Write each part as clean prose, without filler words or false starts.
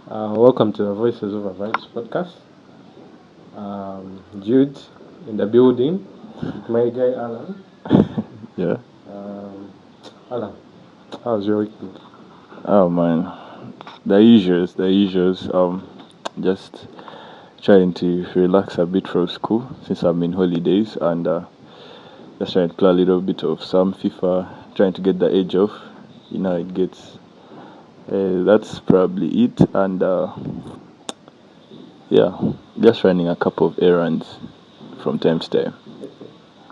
Welcome to the Voices of Vibes podcast. Jude in the building, with my guy Alan. Yeah. Um, Alan, how's your week been? Oh man, the usuals. Just trying to relax a bit from school since I'm in holidays and just trying to play a little bit of some FIFA, trying to get the edge off. You know, it gets. That's probably it, and yeah, just running a couple of errands from time to time.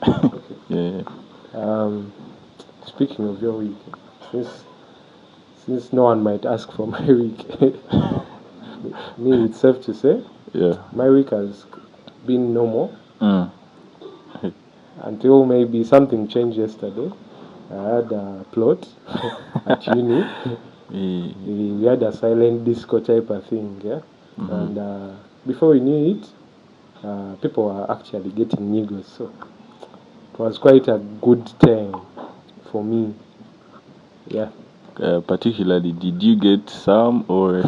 Okay. Yeah. Um, Speaking of your week, since since no one might ask for my week, me it's safe to say Yeah. my week has been normal Mm. until maybe something changed yesterday. I had a plot at uni. Yeah. We had a silent disco type of thing, yeah. Mhm. And before we knew it, people were actually getting niggles. So it was quite a good time for me. Yeah. Particularly, did you get some or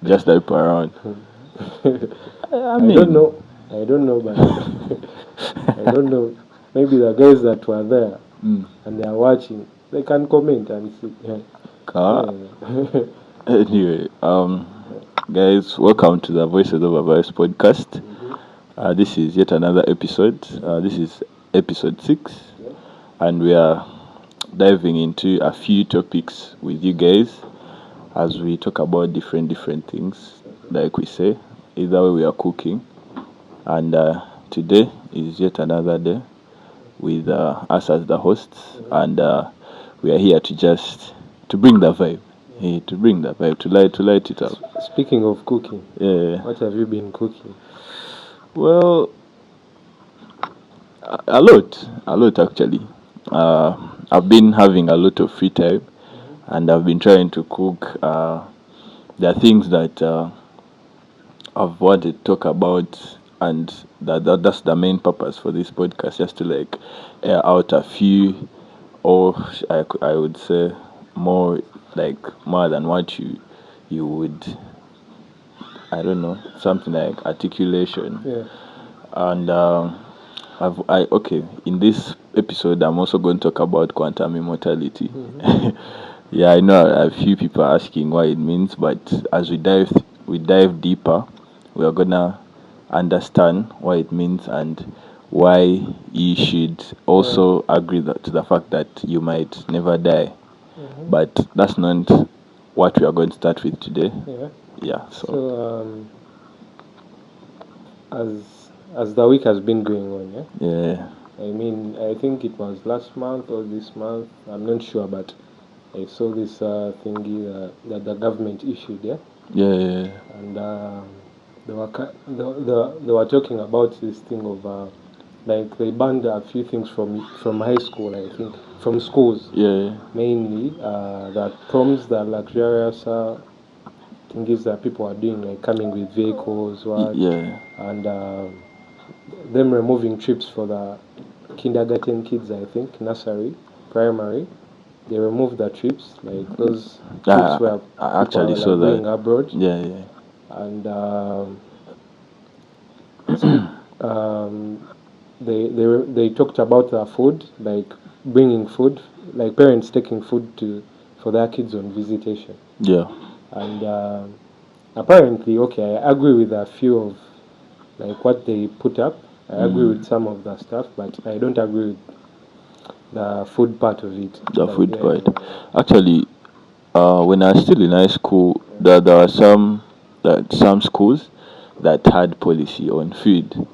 just type around? I I don't mean, know. I don't know, but I don't know. Maybe the guys that were there mm, and they are watching, they can comment and see. Yeah. car. Yeah. Anyway, guys, welcome to the Voices of Advice podcast. Mhm. This is yet another episode. This is episode 6, Yeah. and we are diving into a few topics with you guys as we talk about different things. Like we say, either way we are cooking, and today is yet another day with us as the hosts, and we are here to just to bring the vibe, to bring the vibe, to light it up. Speaking of cooking, Yeah. what have you been cooking? Well, a lot actually. I've been having a lot of free time, and I've been trying to cook. There are things that I've wanted to talk about, and that's the main purpose for this podcast, just to like air out a few, or I would say more, like more than what you would, I don't know, something like articulation. Yeah. And okay, in this episode I'm also going to talk about quantum immortality. Hmm. Yeah, I know a few people are asking what it means, but as we dive deeper, we are gonna understand what it means and why you should Yeah. also agree to the fact that you might never die. Hmm. But that's not what we are going to start with today. Yeah. Yeah, so So as the week has been going on, yeah. yeah, I mean, I think it was last month or this month. I'm not sure, but I saw this thingy that the government issued, yeah, yeah, and they were talking about this thing of like they banned a few things from high school, I think, from schools yeah, mainly. That proms, the luxurious thingies that people are doing, like coming with vehicles, what, yeah. and them removing trips for the kindergarten kids, I think, nursery, primary. They removed the trips, like those trips where I people actually are saw like that. going abroad, Yeah, yeah. and speak. They talked about food, like bringing food, like parents taking food to for their kids on visitation, Yeah. and apparently, okay, I agree with a few of like what they put up. I agree with Mm, some of the stuff, but I don't agree with the food part of it. the Like, food yeah, part. Actually, when I was still in high school, there were some schools that had policy on food.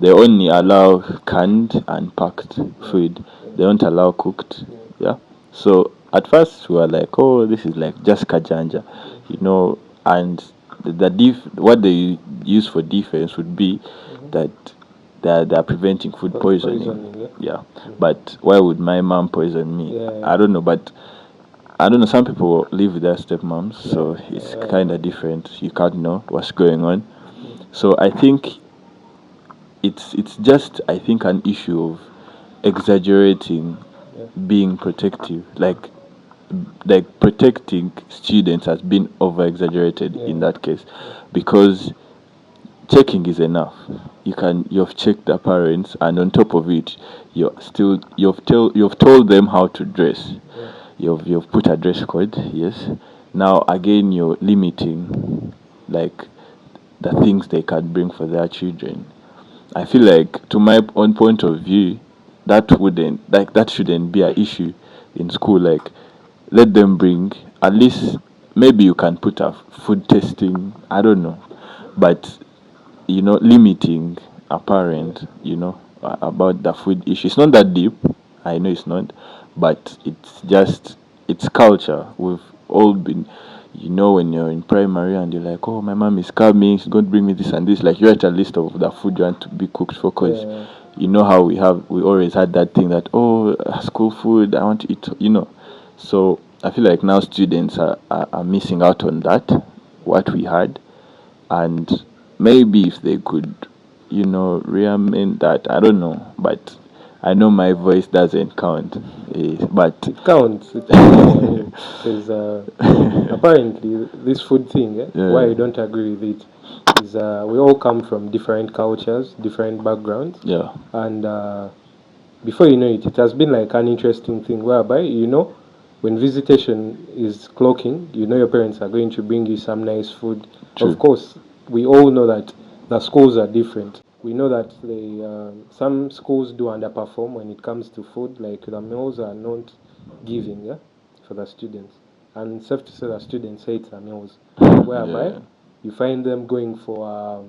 They only allow canned and packed food. They don't allow cooked. Yeah. So at first we were like, oh, this is like just kajanja, you know. And what they use for defense would be that they're preventing food poisoning. poisoning. Yeah. Yeah. But why would my mom poison me? Yeah. I don't know, but I don't know. Some people live with their stepmoms, so it's Yeah. kind of different. You can't know what's going on. So I think it's just, I think, an issue of exaggerating Yeah. being protective. Like like protecting students has been over exaggerated in that case, because checking is enough. You've checked the parents, and on top of it, you've told them how to dress. You've put a dress code. Yes. Now again, you're limiting, like, the things they can bring for their children. I feel like, to my own point of view, that shouldn't be an issue in school. Like, let them bring, at least, maybe you can put a food testing. I don't know, but limiting a parent, about the food issue. It's not that deep. I know it's not, but it's culture. We've all been, when you're in primary and you're like, oh, my mom is coming, she's going to bring me this and this. Like, you write a list of the food you want to be cooked for, because you know how we always had that thing that, oh, school food, I want to eat. So I feel like now students are missing out on that, what we had. And maybe if they could, re-amend that, I don't know, but I know my voice doesn't count. But It counts. It counts. I mean, because apparently this food thing, why I don't agree with it, is we all come from different cultures, different backgrounds, yeah, and before you know it, it has been like an interesting thing whereby when visitation is clocking, your parents are going to bring you some nice food. true. Of course, we all know that the schools are different. We know that some schools do underperform when it comes to food, like the meals are not giving, for the students. And safe to say the students hate the meals, whereby Yeah, you find them going for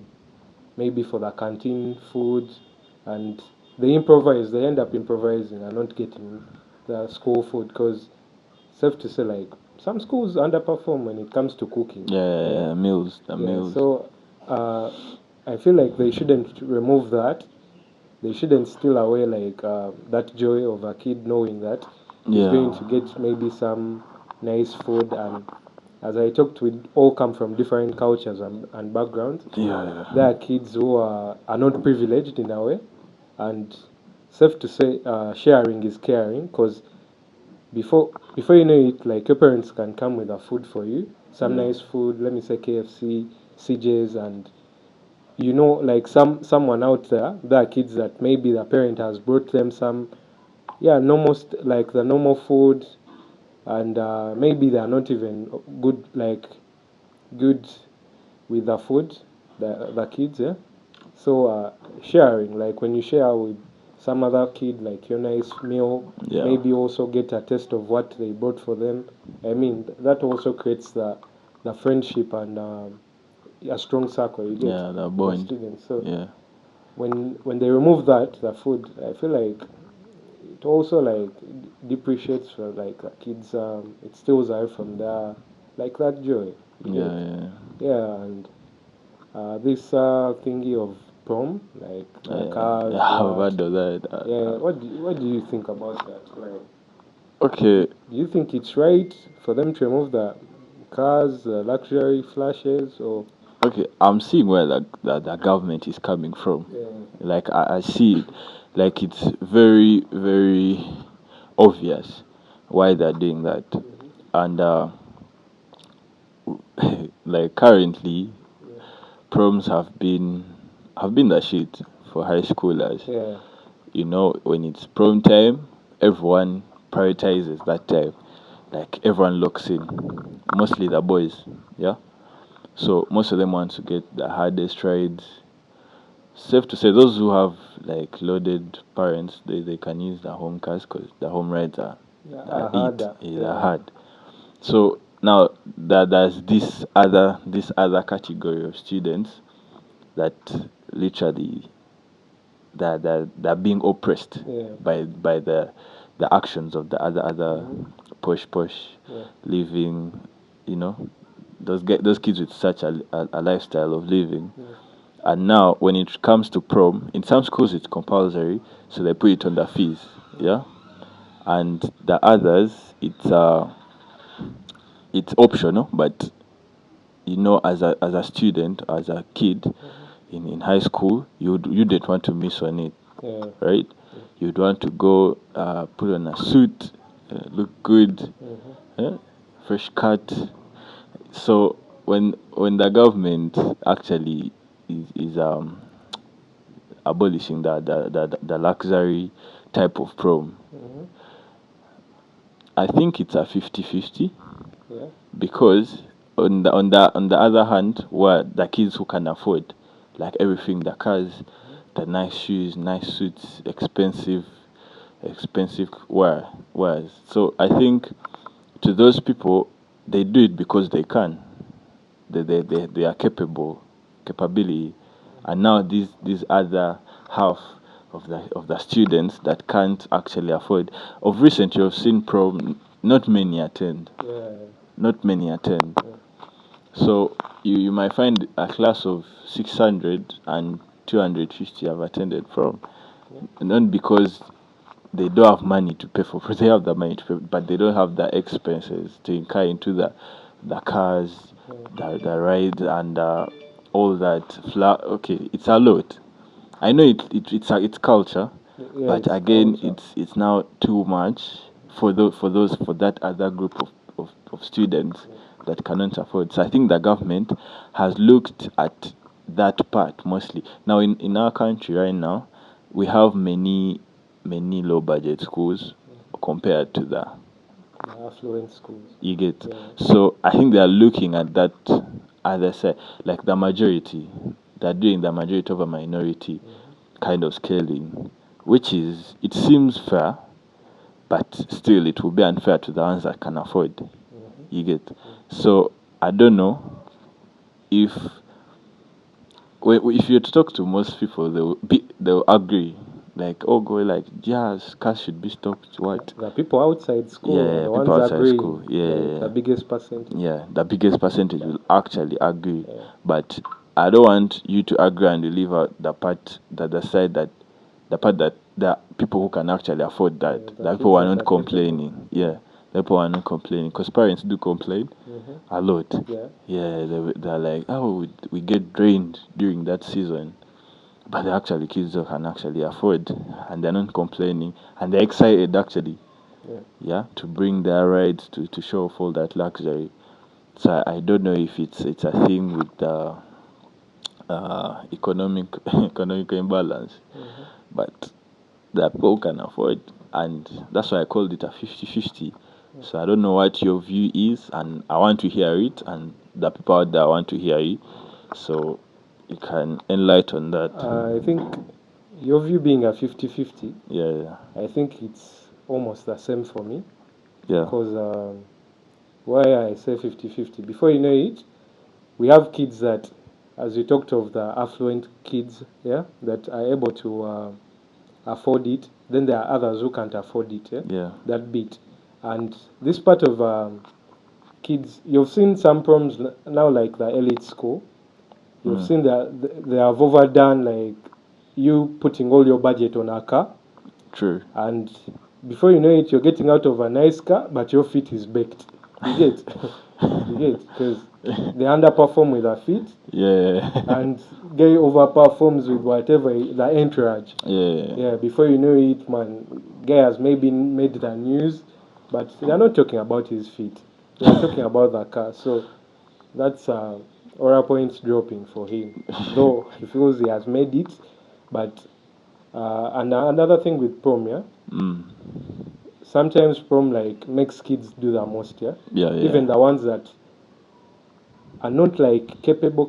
maybe for the canteen food, and they end up improvising and not getting the school food, because safe to say, like, some schools underperform when it comes to cooking. meals, So uh, I feel like they shouldn't remove that. They shouldn't steal away like that joy of a kid knowing that he's going to get maybe some nice food. And as I talked, we all come from different cultures and backgrounds. There are kids who are not privileged in a way, and safe to say, sharing is caring, because before you know it, like, your parents can come with a food for you, some nice food. Let me say KFC, CJ's, and like someone out there are kids that maybe the parent has brought them some, normal like the normal food, and maybe they are not even good with the food, the kids, so sharing, like when you share with some other kid, like your nice meal, maybe also get a taste of what they bought for them. I mean, that also creates the friendship and a strong circle you get the with bond. students. So Yeah, when they remove that, the food, I feel like it also like depreciates for like the kids. It steals away from their, like, that joy you get. And this thingy of prom, like cars, I've what? heard of that. What do you think about that? Like, Okay, do you think it's right for them to remove the cars, luxury flashes, or okay, I'm seeing where the government is coming from. yeah, Like, I see it, like, it's very, very obvious why they're doing that. And like, currently, proms have been the shit for high schoolers. yeah, When it's prom time, everyone prioritizes that time. Like, everyone locks in, mostly the boys. Yeah. So most of them want to get the hardest rides. Safe to say, those who have, like, loaded parents, they can use the home cars, because the home rides are harder, hard. So now that there's this other category of students that literally they're being oppressed yeah, by the actions of the other posh yeah, living, you know those kids with such a lifestyle of living. And now, when it comes to prom, in some schools it's compulsory, so they put it on the fees. Yeah. And the others, it's optional, but as a student, as a kid in high school, you didn't want to miss on it, yeah, right? You'd want to go put on a suit, look good, fresh cut. So when the government actually is abolishing the luxury type of prom, I think it's a 50-50 Yeah. because on the other hand, where the kids who can afford like everything, the cars, the nice shoes, nice suits, expensive wears. So I think to those people, they do it because they can. They are capability, and now these other half of the students that can't actually afford. Of recent, you have seen prom. Not many attend. Yeah. Not many attend. So you might find a class of 600 and 250 have attended prom, not because they don't have money to pay for. They have the money to pay, but they don't have the expenses to incur into the cars, the rides, and all that. Okay, it's a lot. I know it's culture, Yeah, but it's again, culture. it's now too much for that other group of students that cannot afford. So I think the government has looked at that part mostly. Now in our country right now, we have many low budget schools compared to the Affluent schools. you get. Yeah. So I think they are looking at that other side, like the majority. They're doing the majority of a minority kind of scaling, which is it seems fair, but still it will be unfair to the ones that can afford. You get. So I don't know if if you talk to most people, they'll agree. Like, oh, go like, yes, cash should be stopped. What? The people outside school are Yeah, the people ones outside agreeing, school. Yeah, like yeah, the yeah. biggest percentage. Yeah, the biggest percentage will actually agree, Yeah. but I don't want you to agree and you leave out the part that the people who can actually afford Yeah, that, the the people kids who are that not are capable. complaining. Yeah, the people who are not complaining because parents do complain a lot. Yeah. Yeah, they're like, oh, we get drained during that season, but the actually kids who can actually afford, and they're not complaining, and they're excited actually. Yeah. Yeah, to bring their rides to show off all that luxury. So I don't know if it's a thing with the economic imbalance, but the people can afford, and that's why I called it a 50-50. So I don't know what your view is, and I want to hear it, and the people out there want to hear it. So you can enlighten that. I think your view being a 50-50, Yeah, I think it's almost the same for me. yeah, Because why I say 50-50, before you know it, we have kids that, as you talked of the affluent kids, yeah, that are able to afford it. Then there are others who can't afford it, yeah, yeah, that bit. And this part of kids, you've seen some proms now, like the elite school. You've mm, seen that they have overdone, like you putting all your budget on a car, true. and before you know it, you're getting out of a nice car, but your feet is baked. You get, you get, because they underperform with their feet, Yeah, and Gay overperforms with whatever the entourage. yeah, Yeah, before you know it, man, Gay has maybe made the news, but they're not talking about his feet. They are talking about the car. So that's aura points dropping for him. Though he feels he has made it, but and another thing with prom, yeah, mm, sometimes prom like makes kids do the most, yeah. yeah, Even yeah, the ones that are not like capable.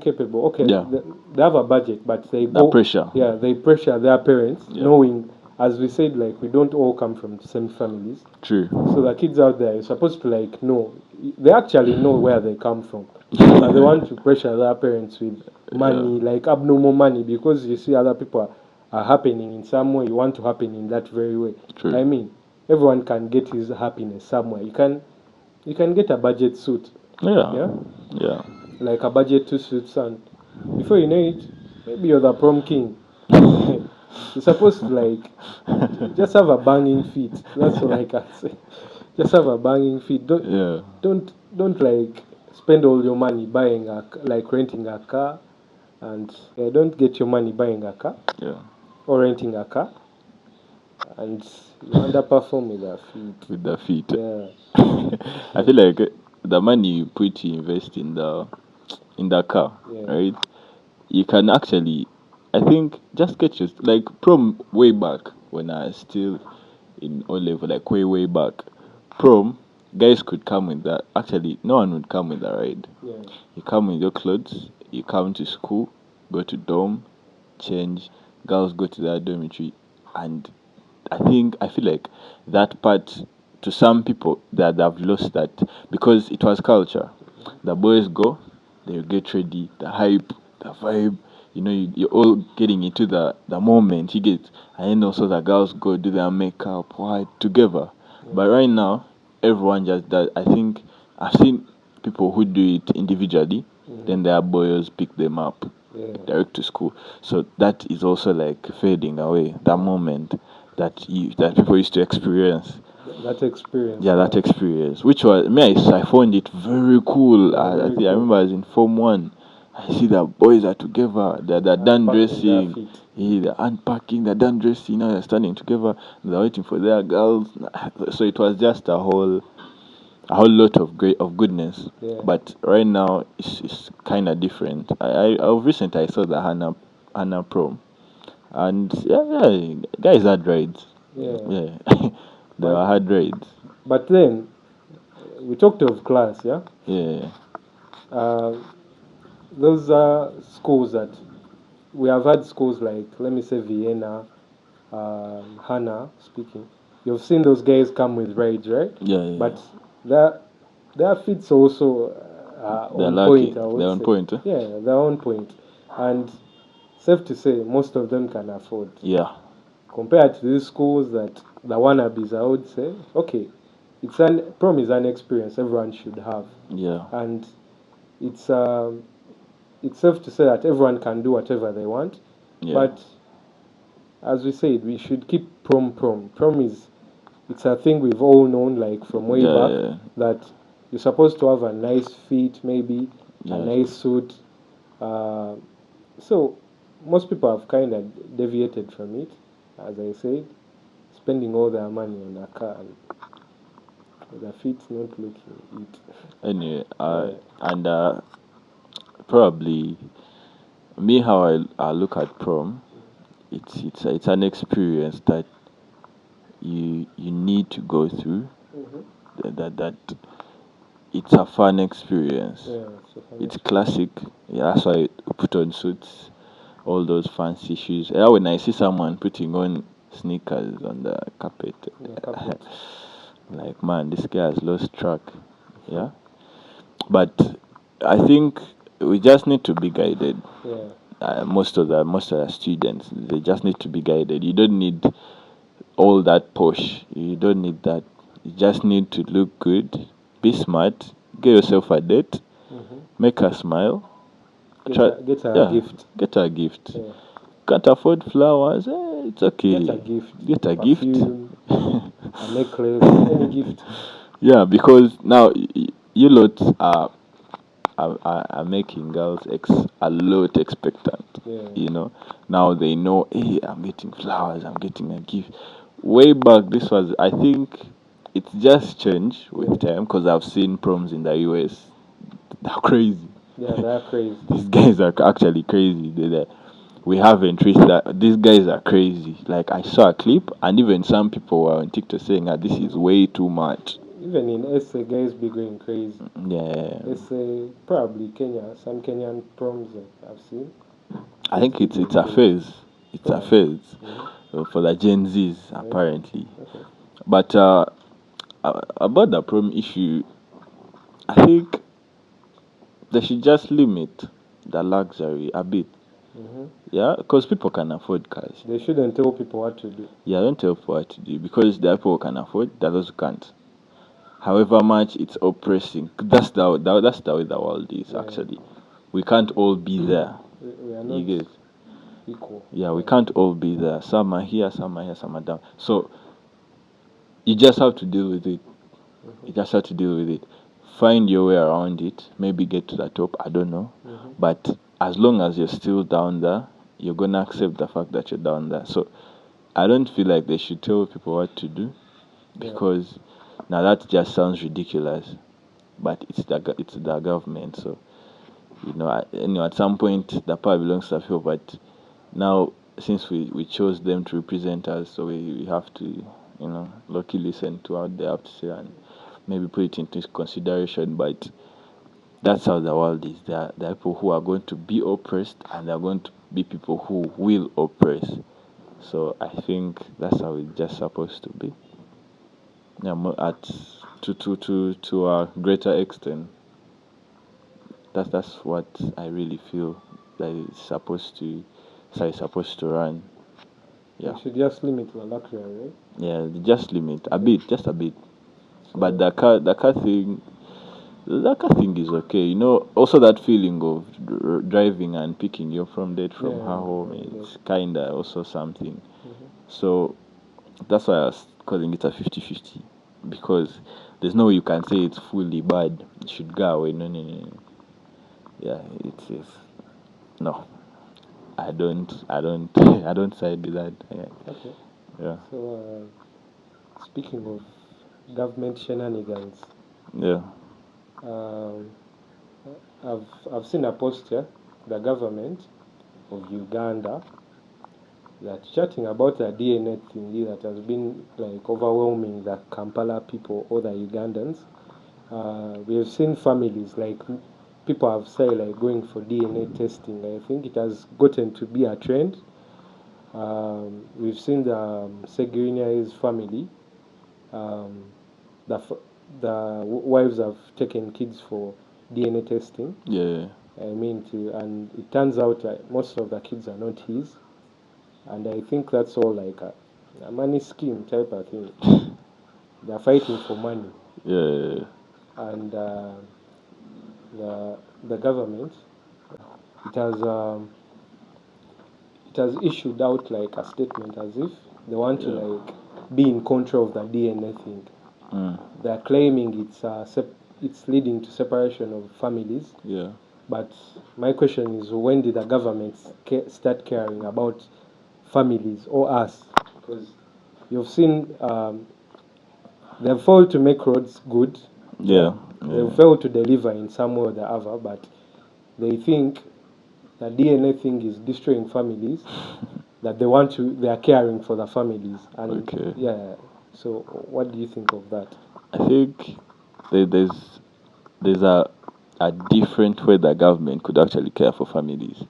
Okay, yeah. they have a budget, but they The go, pressure. yeah, they pressure their parents, Yeah, knowing, as we said, like we don't all come from the same families. true. So the kids out there are supposed to like know, they actually know where they come from, but they want to pressure their parents with Yeah, money, like abnormal money, because you see other people are happening in some way. You want to happen in that very way. true. I mean, everyone can get his happiness somewhere. You can get a budget suit, Yeah, yeah, yeah. like a budget two suits, and before you know it, maybe you're the prom king. You're supposed to like just have a banging feet. That's all I can say. Just have a banging feet. Don't Yeah, don't don't like spend all your money buying like renting a car, and don't get your money buying a car yeah, or renting a car. and you underperform with their feet. With the feet. Yeah. I feel like the money you put to invest in the car, Yeah. right? You can actually, I think, just get your like prom way back when I was still in O level, like way back. Prom guys could come with that. Actually, no one would come with that ride. Yeah. You come with your clothes. You come to school, go to dorm, change. Girls go to their dormitory, and I feel like that part to some people that have lost that because it was culture. The boys go, they get ready, the hype, the vibe. You're all getting into the moment. You get, and then also the girls go do their makeup, why together. But right now, everyone just does. I think I've seen people who do it individually. Then their boys pick them up Yeah. direct to school. So that is also like fading away. That moment that people used to experience. That experience. Yeah, that experience. Which was me, I found it very cool. Yeah, I very think I cool. remember I was in Form One. I see that boys are together. They're done Unpacking their dressing. feet. Yeah, they're unpacking. They're done dressing. Now they're standing together. They're waiting for their girls. So it was just a whole lot of goodness. Yeah. But right now it's kind of different. Recently I saw the Hannah prom, and yeah, guys had rides. Yeah. Yeah, they were But hard rides. but then we talked of class, yeah. Yeah, Uh, those are schools that we have had schools like, let me say, Vienna, Hannah speaking. You've seen those guys come with raids, right? yeah. But their their fits also They're on lucky. point, I They're would on say. point. Huh? Yeah, they're on point, and safe to say most of them can afford. Yeah, Compared to these schools that the wannabes, I would say, okay, prom is an experience everyone should have, yeah, and it's it's safe to say that everyone can do whatever they want, yeah, but as we said, we should keep prom. Prom is it's a thing we've all known like from way yeah, back yeah. that you're supposed to have a nice fit, maybe a Yeah. nice suit. Uh, so most people have kind of deviated from it, as I said, spending all their money on a car and the fit's not looking it. Anyway, Yeah, and probably me how I look at prom. It's an experience that you need to go through. That it's a fun experience. yeah, it's a fun It's experience. classic. Yeah, that's why we put on suits, all those fancy shoes. Yeah, when I see someone putting on sneakers on the carpet, Yeah, carpet. like man, this guy has lost track. Yeah, but I think we just need to be guided. Yeah, Most of the students, they just need to be guided. You don't need all that push. You don't need that. You just need to look good, be smart, get yourself a date, make her smile. Try, get a yeah, gift. get her a gift. Yeah, Can't afford flowers? It's get a okay. gift. Get a gift. Perfume, a necklace, any gift. Yeah, because now you lot are making girls a lot expectant. Yeah, Now they know, hey, I'm getting flowers, I'm getting a gift. Way back, this was, I think, it's just changed with time because I've seen proms in the US. They're crazy. yeah, they're crazy. These guys are actually crazy. We haven't reached that. These guys are crazy. Like I saw a clip, and even some people were on TikTok saying that this is way too much. Even in SA, guys be going crazy. Yeah, SA, probably Kenya, some Kenyan proms that I've seen. I think Be it's going a crazy. phase. It's a phase for the Gen Zs apparently. Okay. But about the prom issue, I think they should just limit the luxury a bit. Yeah, because people can afford cars. They shouldn't tell people what to do. Yeah, don't tell people what to do because there are people who can afford, there are those who can't. However much it's oppressing, that's the way the world is Yeah. actually. We can't all be there. We are You not get? equal. Yeah, we can't all be there. Some are here, some are here, some are down. So you just have to deal with it. You just have to deal with it. Find your way around it. Maybe get to the top. I don't know. But as long as you're still down there, you're gonna accept the fact that you're down there. So I don't feel like they should tell people what to do, because now that just sounds ridiculous. But it's the government, so at some point the power belongs to the people. But now, since we chose them to represent us, so we have to luckily listen to what they have to say and maybe put it into consideration. But that's how the world is. There are people who are going to be oppressed, and there are going to be people who will oppress. So I think that's how it's just supposed to be. Yeah, at to a greater extent. That's what I really feel that it's supposed to. So it's supposed to run. Yeah. You should just limit the luxury, right? Yeah, just limit a bit, just a bit. So, but the car thing is okay. Also that feeling of driving and picking you from her home, it's kinda also something. So that's why I was calling it a 50-50, because there's no way you can say it's fully bad. It should go away. No, no, no, no. Yeah, it is. No, I don't. I don't side with that. Yeah. Okay. Yeah. So, speaking of government shenanigans, Yeah. um, I've seen a post here. The government of Uganda that chatting about the DNA thing that has been like overwhelming the Kampala people or the Ugandans. We have seen families like people have said like going for DNA testing. I think it has gotten to be a trend. We've seen the Seguini's family. Um, the wives have taken kids for DNA testing. Yeah. And it turns out that most of the kids are not his, and I think that's all like a money scheme type of thing. They're fighting for money, Yeah. and the government it has um, it has issued out like a statement as if they want to like be in control of the DNA thing. They're claiming it's leading to separation of families. Yeah. But my question is, when did the government start caring about families or us? Because you've seen they've failed to make roads good. Yeah. They've failed to deliver in some way or the other, but they think the DNA thing is destroying families. That they are caring for the families. And Okay. yeah, so what do you think of that? I think there's a different way the government could actually care for families,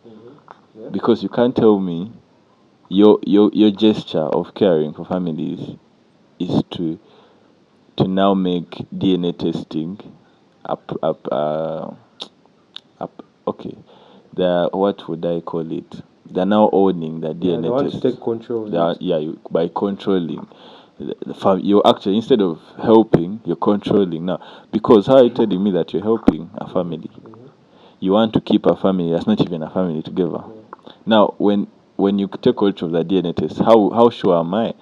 Yeah. because you can't tell me your gesture of caring for families is to now make DNA testing okay. What would I call it? They're now owning the Yeah, they DNA want to test. take control of it. By controlling you're actually, instead of helping, you're controlling now. Because how are you telling me that you're helping a family? You want to keep a family that's not even a family together. Now, when you take control of the DNA test, how sure am I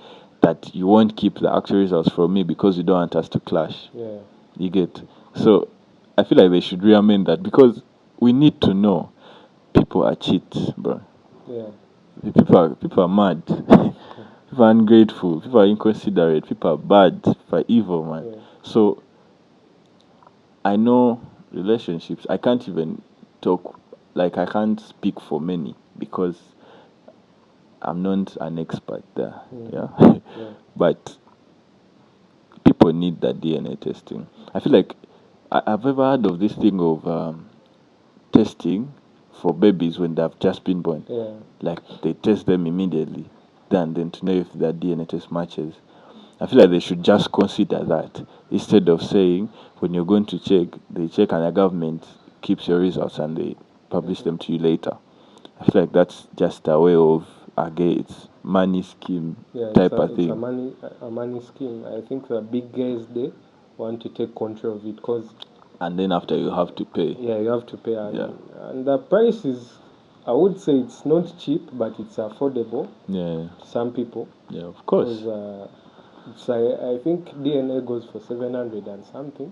that you won't keep the actual results from me because you don't want us to clash? Yeah. You get? So I feel like they should re-amend that, because we need to know people are cheats, bro. Yeah. People are mad. People are ungrateful. People are inconsiderate. People are bad. People are evil, man. Yeah. So I know relationships. I can't even talk. Like, I can't speak for many, because I'm not an expert there. Yeah. Yeah. But people need that DNA testing. I feel like I've ever heard of this thing of testing for babies when they've just been born. Yeah. Like, they test them immediately, then to know if their DNA test matches. I feel like they should just consider that, instead of saying when you're going to check, they check and the government keeps your results and they publish them to you later. I feel like that's just a way of, again, it's money scheme type of It's thing. a money scheme. I think the big guys they want to take control of it because And then after you have to pay. yeah, you have to pay, Yeah. and the price is, I would say it's not cheap, but it's affordable Yeah. to some people. Yeah, of course. Because I think DNA goes for 700 and something.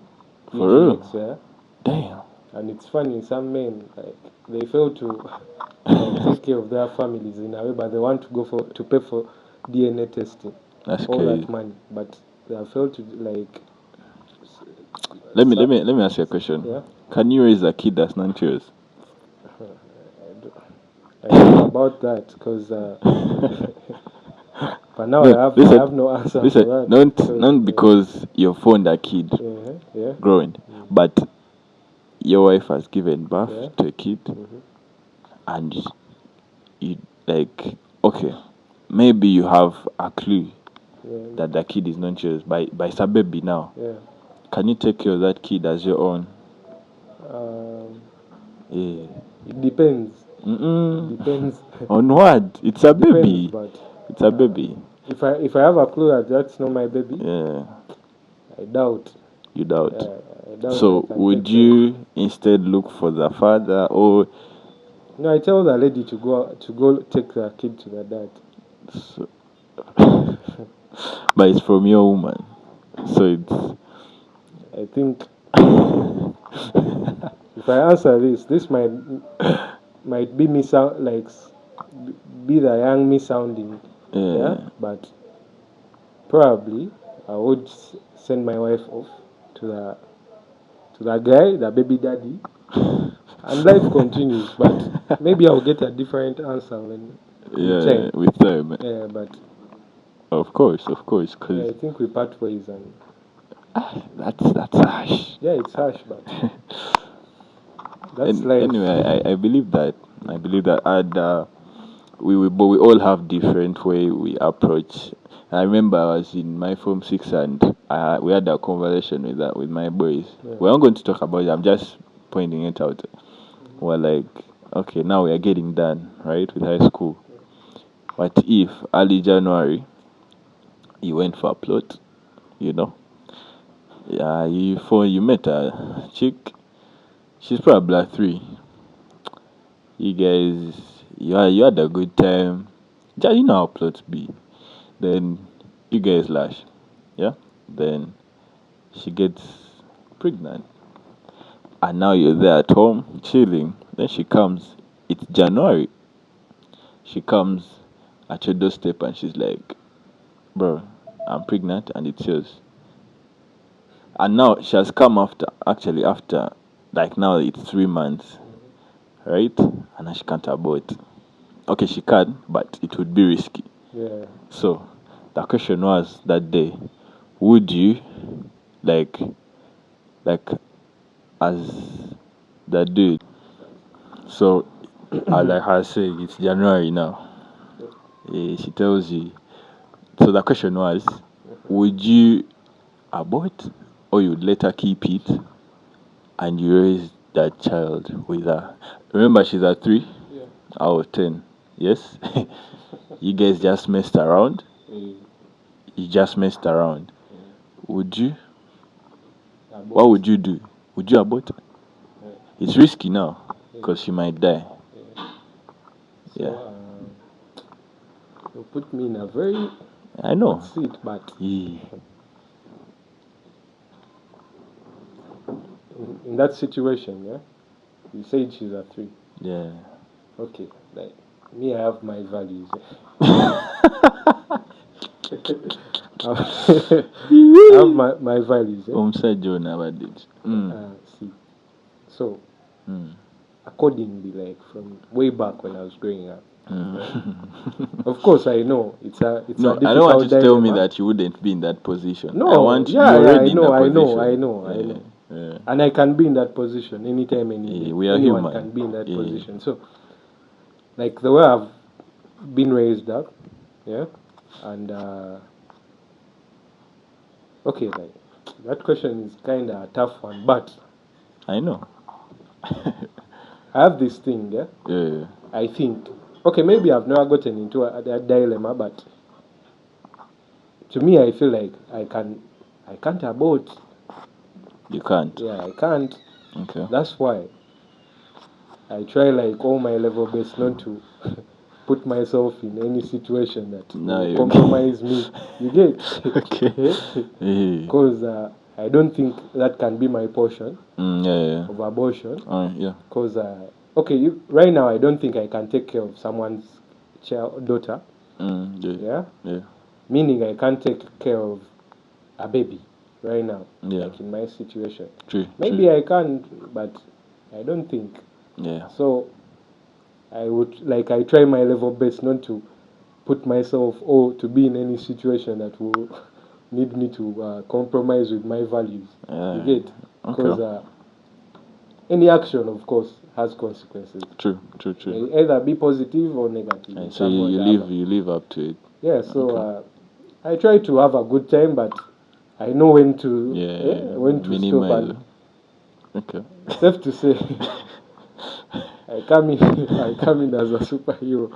For real? UGX, yeah. Damn. And it's funny, some men like they fail to take care of their families in a way, but they want to go to pay for DNA testing, That's all crazy. that money, but they have failed to like. Let me ask you a question. Yeah. Can you raise a kid that's not yours? I don't know about that because. But now No, I listen, have no answer listen. for that. Not because you found a kid Yeah. growing, but your wife has given birth Yeah. to a kid, and you like okay, maybe you have a clue that the kid is not yours, but it's a baby now. Yeah. Can you take care of that kid as your own? Yeah. It depends. Mm-mm. Depends. On what? It's a Depends, baby. but It's a baby. if I have a clue that that's not my baby, Yeah. I doubt. You doubt. I doubt So I can would take care of it. you instead look for the father or? No, I tell the lady to go take the kid to the dad. So, but it's from your woman, so it's. I think if I answer this might be me sound like be the young me sounding, yeah. But probably I would send my wife off to the guy, the baby daddy, and life continues. But maybe I'll get a different answer with time. With them. Yeah, but Of course, yeah, because I think we part ways, and that's harsh. yeah, it's harsh, but that's life. Anyway, I believe that. I believe that, and but we all have different way we approach. I remember I was in my form 6 and we had a conversation with my boys. Yeah. We're not going to talk about it. I'm just pointing it out. We're like, okay, now we are getting done, right, with high school. What if early January you went for a plot, you know? Yeah, you met a chick. She's probably a 3. You guys, you had a good time. Yeah, you know how plots be. Then you guys lash, yeah. Then she gets pregnant, and now you're there at home chilling. Then she comes. It's January. She comes at your doorstep and she's like, "Bro, I'm pregnant and it's yours." And now she has come after, like now it's 3 months, right? And now she can't abort. Okay, she can, but it would be risky. Yeah. So the question was that day, would you like as the dude? So like I say, it's January now. She tells you. So the question was, would you abort or you'd let her keep it and you raise that child with her? Remember, she's a 3 out of 10. Yes, you guys just messed around. You just messed around. Would you? What would you do? Would you abort? It's risky now because she might die. So, you put me in a very I know. hot seat, but Yeah. in that situation, yeah, you said she's a 3. Yeah. Okay, like me, I have my values. I have my values. John nowadays. See, so accordingly, like from way back when I was growing up. Of course, I know it's a No, a difficult I don't want you to tell me dilemma. that you wouldn't be in that position. I No, want yeah, you're yeah, already in that position. I know, Yeah. and I can be in that position anytime, any day. Yeah, we are Anyone human. can be in that Yeah. position. So, like the way I've been raised up, yeah, and okay, like that question is kind of a tough one, but I know. I have this thing, yeah. Yeah. I think, okay, maybe I've never gotten into a dilemma, but to me, I feel like I can't abort. You can't. Yeah, I can't. Okay. That's why I try like all my level best not to put myself in any situation that Now will you compromise me. You get? okay. Yeah. Because I don't think that can be my portion Yeah. of abortion. Yeah. Because okay, right now I don't think I can take care of someone's daughter. Yeah. Meaning I can't take care of a baby right now, Yeah. like in my situation. True. Maybe I can, but I don't think. Yeah. So I try my level best not to put myself or to be in any situation that will need me to compromise with my values. You get? Because any action, of course, has consequences. True. May either be positive or negative. And so you live up to it. Yeah. So I try to have a good time, but I know when to when to stop. And okay. safe to say, I come in I come in as a superhero.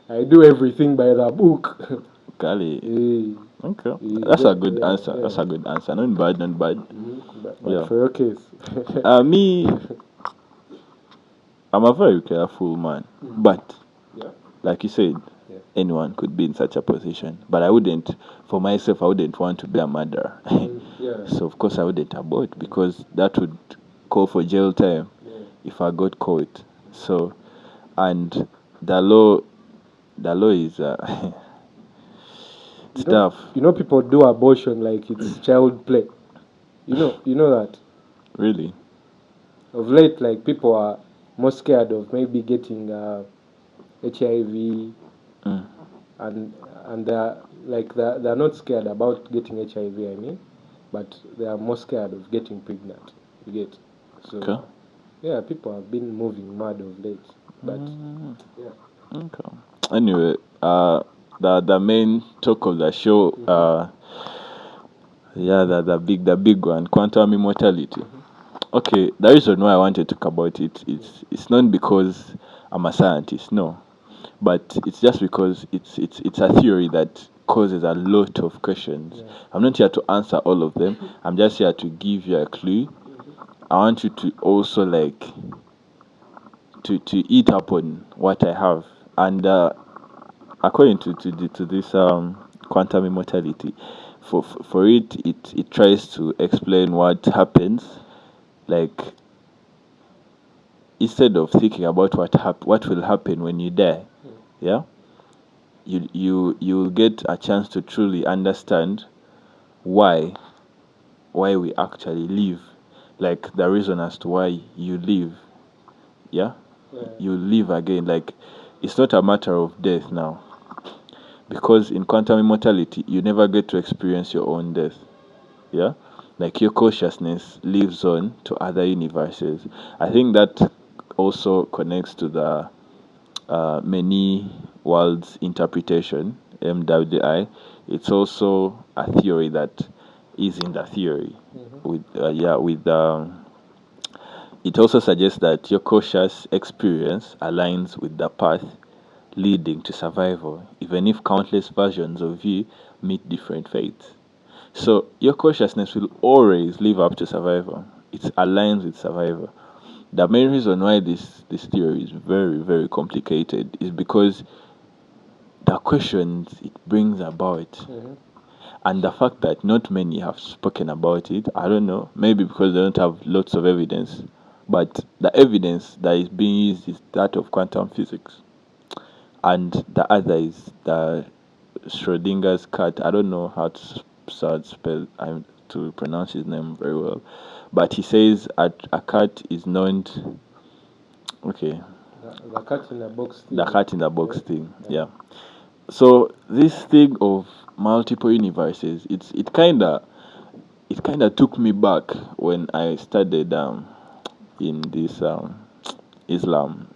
I do everything by the book. Kali. Okay. That's a good answer. That's a good answer. Not bad. But for your case. Me, I'm a very careful man. But, like you said, anyone could be in such a position. But I wouldn't, for myself, I wouldn't want to be a murderer. So, of course, I wouldn't abort because that would call for jail time if I got caught. So, and the law is tough. People do abortion like it's child play. You know that. Really? Of late, like people are more scared of maybe getting HIV, and they're not scared about getting HIV. I mean, but they are more scared of getting pregnant. You get? So yeah, people have been moving mad of late. But okay. Anyway, the main talk of the show, the big one, quantum immortality. Okay, the reason why I wanted to talk about it is it's not because I'm a scientist, no, but it's just because it's a theory that causes a lot of questions. I'm not here to answer all of them. I'm just here to give you a clue. I want you to also to eat up on what I have, and according to this quantum immortality, for it tries to explain what happens, like instead of thinking about what will happen when you die, you'll get a chance to truly understand why we actually live, like the reason as to why you live. You live again, like it's not a matter of death now, because in quantum immortality you never get to experience your own death. Like your consciousness lives on to other universes. I think that also connects to the many worlds interpretation, MWI. It's also a theory that is in the theory. It also suggests that your conscious experience aligns with the path leading to survival, even if countless versions of you meet different fates. So your consciousness will always live up to survival. It aligns with survival. The main reason why this theory is very, very complicated is because the questions it brings about, and the fact that not many have spoken about it. I don't know, maybe because they don't have lots of evidence, but the evidence that is being used is that of quantum physics, and the other is the Schrodinger's cat. I don't know how to spell to pronounce his name very well, but he says a cat is known. Okay. The cat in the box thing. The cat in the box thing. Yeah. So this thing of multiple universes, it kinda took me back when I studied in this Islam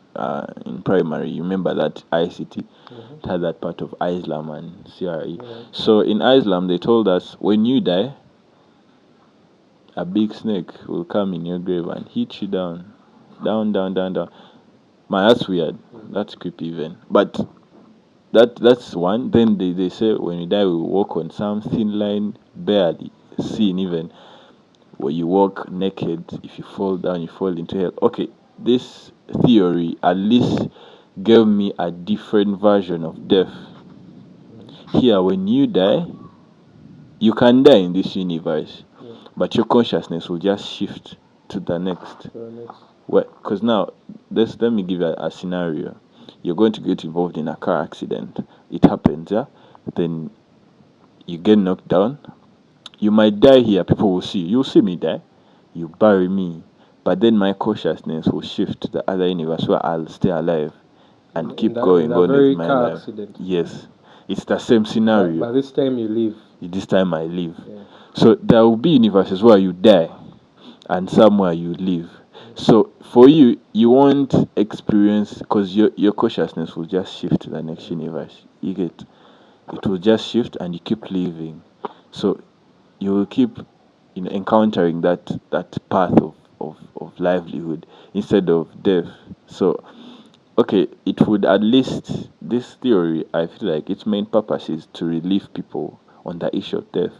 in primary. You remember that ICT had that part of Islam and CRE. So in Islam they told us when you die, a big snake will come in your grave and hit you down. Down. Man, that's weird. That's creepy even. But that's one. Then they say when you die we walk on some thin line, barely seen even. Where you walk naked, if you fall down you fall into hell. Okay, this theory at least gave me a different version of death. Here when you die, you can die in this universe, but your consciousness will just shift to the next. Because now, let me give you a scenario. you're going to get involved in a car accident. It happens, yeah. Then you get knocked down. You might die here. People will see you. You'll see me die. You bury me. But then my consciousness will shift to the other universe where I'll stay alive and keep going in a on with very my car life. accident. Yes. It's the same scenario. But this time you live. This time I live. Yeah. So there will be universes where you die and somewhere you live. So for you, you won't experience, because your consciousness will just shift to the next universe. You get, it will just shift and you keep living. So you will keep, encountering that path of livelihood instead of death. So okay, it would, at least this theory, I feel like its main purpose is to relieve people on the issue of death.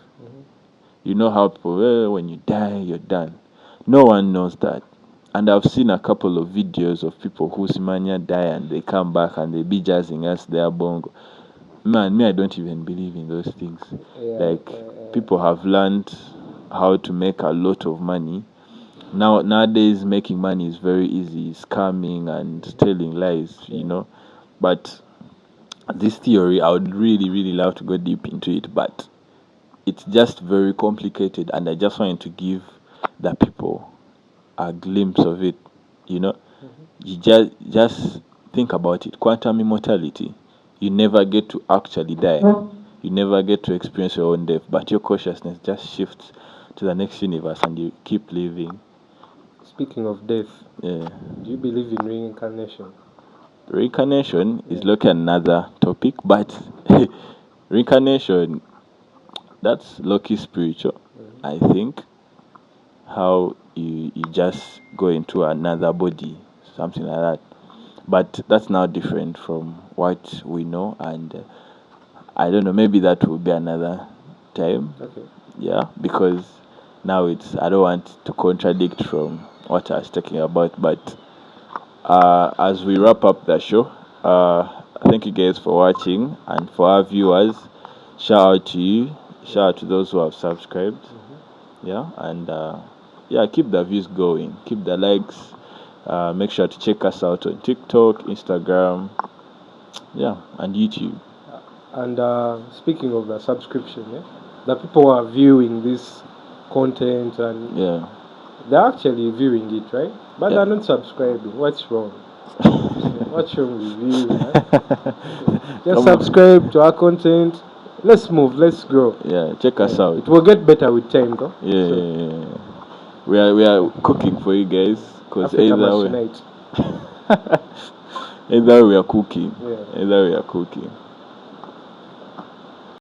You know how people, when you die, you're done. No one knows that. And I've seen a couple of videos of people whose mania die and they come back and they be jazzing us their bongo. Man, me, I don't even believe in those things. People have learned how to make a lot of money. Nowadays, making money is very easy, scamming and telling lies, But this theory, I would really, really love to go deep into it, but it's just very complicated, and I just wanted to give the people a glimpse of it. You just think about it. Quantum immortality. You never get to actually die. You never get to experience your own death, but your consciousness just shifts to the next universe, and you keep living. Speaking of death, Yeah. do you believe in reincarnation? Reincarnation is like another topic, but reincarnation, that's lucky spiritual, I think. How you just go into another body, something like that. But that's now different from what we know, and I don't know, maybe that will be another time. Okay. Yeah, because now I don't want to contradict from what I was talking about, but as we wrap up the show, thank you guys for watching, and for our viewers, shout out to you, shout out to those who have subscribed. Yeah, and keep the views going, keep the likes. Make sure to check us out on TikTok, Instagram, and YouTube. And speaking of the subscription, the people who are viewing this content and they're actually viewing it, right? But they're not subscribing. What's wrong? What's wrong with you? Just subscribe to our content. Let's move. Let's grow. Yeah, check us out. It will get better with time, though. We are cooking for you guys, because either we are cooking.